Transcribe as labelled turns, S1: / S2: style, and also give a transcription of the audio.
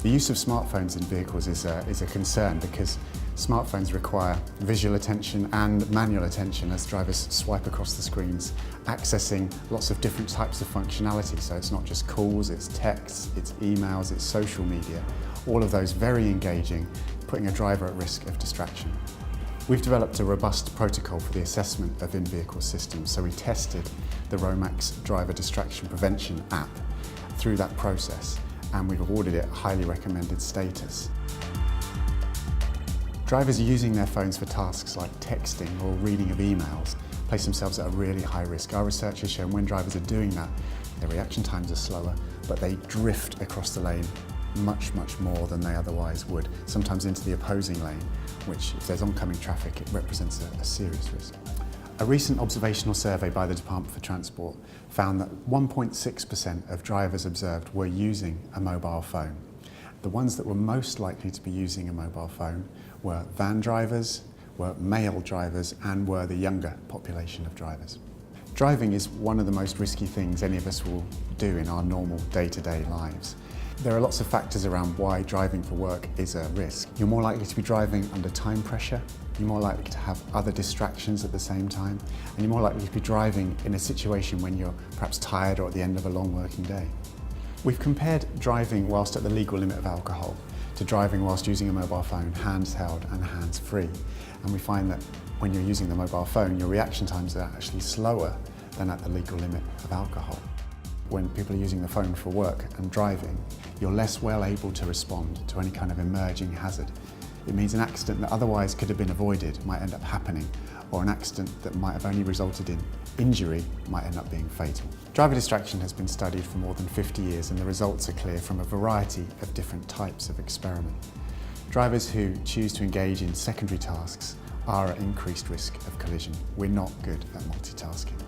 S1: The use of smartphones in vehicles is a concern because smartphones require visual attention and manual attention as drivers swipe across the screens, accessing lots of different types of functionality. So it's not just calls, it's texts, it's emails, it's social media. All of those very engaging, putting a driver at risk of distraction. We've developed a robust protocol for the assessment of in-vehicle systems. So we tested the Romex Driver Distraction Prevention app through that process, and we've awarded it highly recommended status. Drivers using their phones for tasks like texting or reading of emails place themselves at a really high risk. Our research has shown when drivers are doing that, their reaction times are slower, but they drift across the lane much more than they otherwise would, sometimes into the opposing lane, which if there's oncoming traffic, it represents a serious risk. A recent observational survey by the Department for Transport found that 1.6% of drivers observed were using a mobile phone. The ones that were most likely to be using a mobile phone were van drivers, were male drivers, and were the younger population of drivers. Driving is one of the most risky things any of us will do in our normal day-to-day lives. There are lots of factors around why driving for work is a risk. You're more likely to be driving under time pressure, you're more likely to have other distractions at the same time, and you're more likely to be driving in a situation when you're perhaps tired or at the end of a long working day. We've compared driving whilst at the legal limit of alcohol to driving whilst using a mobile phone, hands-held and hands-free. And we find that when you're using the mobile phone, your reaction times are actually slower than at the legal limit of alcohol. When people are using the phone for work and driving, you're less well able to respond to any kind of emerging hazard. It means an accident that otherwise could have been avoided might end up happening, or an accident that might have only resulted in injury might end up being fatal. Driver distraction has been studied for more than 50 years, and the results are clear from a variety of different types of experiment. Drivers who choose to engage in secondary tasks are at increased risk of collision. We're not good at multitasking.